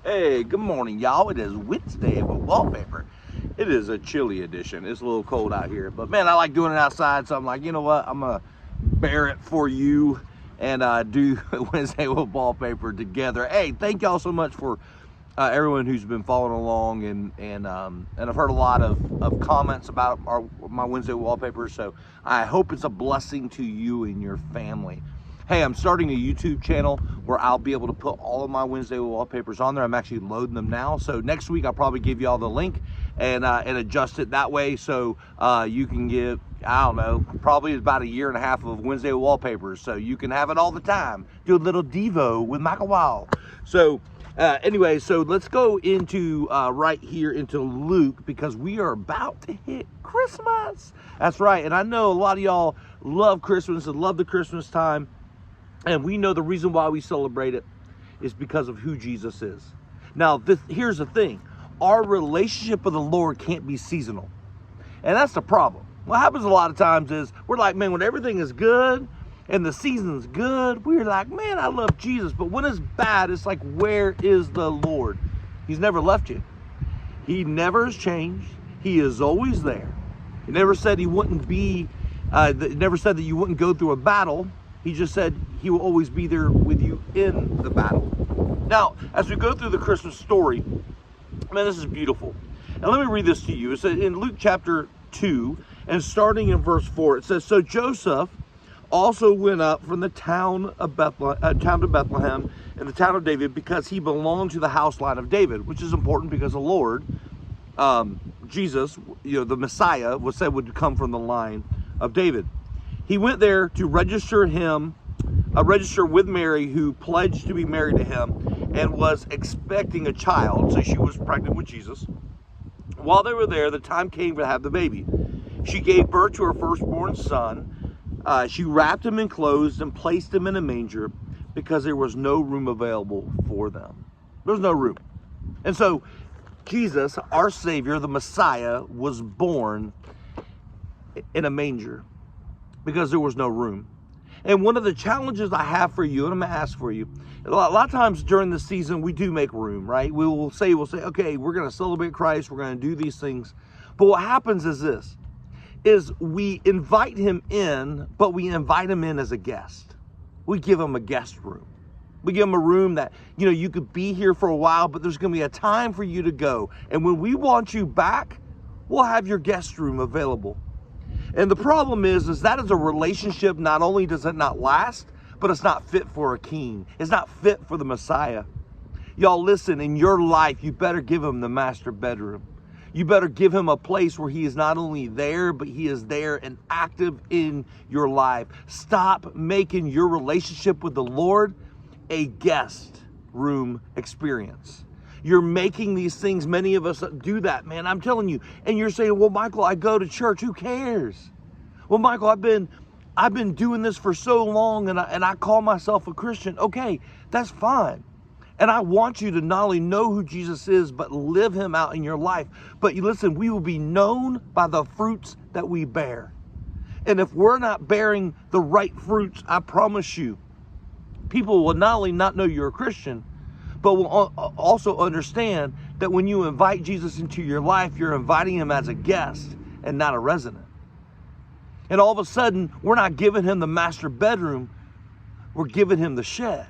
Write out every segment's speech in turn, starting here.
Hey, good morning, y'all. It is Wednesday with Wallpaper. It is a chilly edition. It's a little cold out here, but man, I like doing it outside, so I'm like, you know what? I'm gonna bear it for you and do Wednesday with Wallpaper together. Hey, thank y'all so much for everyone who's been following along, and I've heard a lot of comments about my Wednesday Wallpaper, so I hope it's a blessing to you and your family. Hey, I'm starting a YouTube channel where I'll be able to put all of my Wednesday wallpapers on there. I'm actually loading them now. So next week, I'll probably give you all the link and adjust it that way. So you can get, I don't know, probably about a year and a half of Wednesday wallpapers. So you can have it all the time. Do a little Devo with Michael Wahl. So anyway, so let's go into right here into Luke, because we are about to hit Christmas. That's right. And I know a lot of y'all love Christmas and love the Christmas time. And we know the reason why we celebrate it is because of who Jesus is. Now, here's the thing. Our relationship with the Lord can't be seasonal. And that's the problem. What happens a lot of times is we're like, man, when everything is good and the season's good, we're like, man, I love Jesus. But when it's bad, it's like, where is the Lord? He's never left you. He never has changed. He is always there. He never said he wouldn't be, never said that you wouldn't go through a battle. He just said he will always be there with you in the battle. Now, as we go through the Christmas story, man, this is beautiful. And let me read this to you. It's in Luke chapter 2, and starting in verse 4, it says, "So Joseph also went up from the town of to Bethlehem in the town of David, because he belonged to the house line of David," which is important because the Lord, Jesus, the Messiah, was said would come from the line of David. He went there to register with Mary, who pledged to be married to him and was expecting a child. So she was pregnant with Jesus. While they were there, the time came to have the baby. She gave birth to her firstborn son. She wrapped him in clothes and placed him in a manger because there was no room available for them. There was no room. And so Jesus, our Savior, the Messiah, was born in a manger because there was no room. And one of the challenges I have for you, and I'm going to ask for you, a lot of times during the season, we do make room, right? We'll say, okay, we're going to celebrate Christ. We're going to do these things. But what happens is this, is we invite him in, but we invite him in as a guest. We give him a guest room. We give him a room that, you could be here for a while, but there's going to be a time for you to go. And when we want you back, we'll have your guest room available. And the problem is that is a relationship. Not only does it not last, but it's not fit for a king. It's not fit for the Messiah. Y'all, listen, in your life, you better give him the master bedroom. You better give him a place where he is not only there, but he is there and active in your life. Stop making your relationship with the Lord a guest room experience. You're making these things, many of us do that, man. I'm telling you. And you're saying, well, Michael, I go to church. Who cares? Well, Michael, I've been doing this for so long, and I call myself a Christian. Okay, that's fine. And I want you to not only know who Jesus is, but live him out in your life. But you listen, we will be known by the fruits that we bear. And if we're not bearing the right fruits, I promise you, people will not only not know you're a Christian, but will also understand that when you invite Jesus into your life, you're inviting him as a guest and not a resident. And all of a sudden, we're not giving him the master bedroom, we're giving him the shed.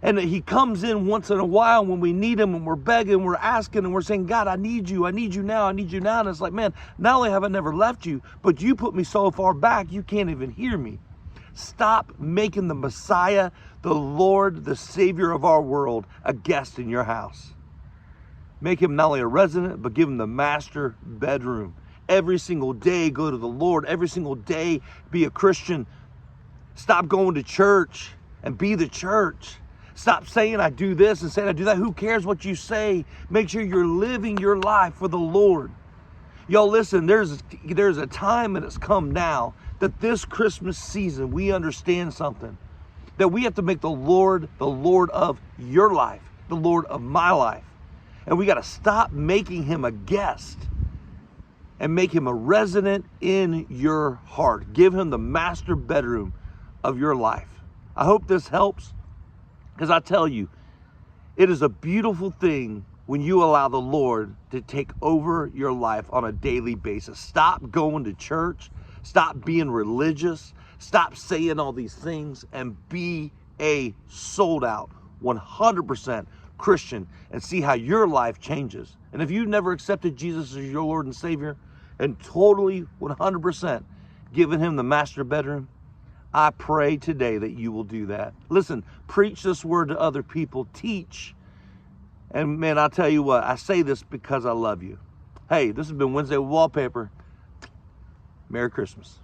And he comes in once in a while when we need him, and we're begging, we're asking, and we're saying, God, I need you now, I need you now. And it's like, man, not only have I never left you, but you put me so far back, you can't even hear me. Stop making the Messiah, the Lord, the Savior of our world, a guest in your house. Make him not only a resident, but give him the master bedroom. Every single day, go to the Lord. Every single day, be a Christian. Stop going to church and be the church. Stop saying I do this and saying I do that. Who cares what you say? Make sure you're living your life for the Lord. Y'all, listen, there's a time that has come now that this Christmas season, we understand something. That we have to make the Lord of your life, the Lord of my life. And we got to stop making him a guest and make him a resident in your heart. Give him the master bedroom of your life. I hope this helps, because I tell you, It is a beautiful thing when you allow the Lord to take over your life on a daily basis. Stop going to church. Stop being religious. Stop saying all these things and be a sold out 100% Christian and see how your life changes. And if you've never accepted Jesus as your Lord and Savior and totally 100% given him the master bedroom, I pray today that you will do that. Listen, preach this word to other people, teach. And man, I'll tell you what, I say this because I love you. Hey, this has been Wednesday with Wallpaper. Merry Christmas.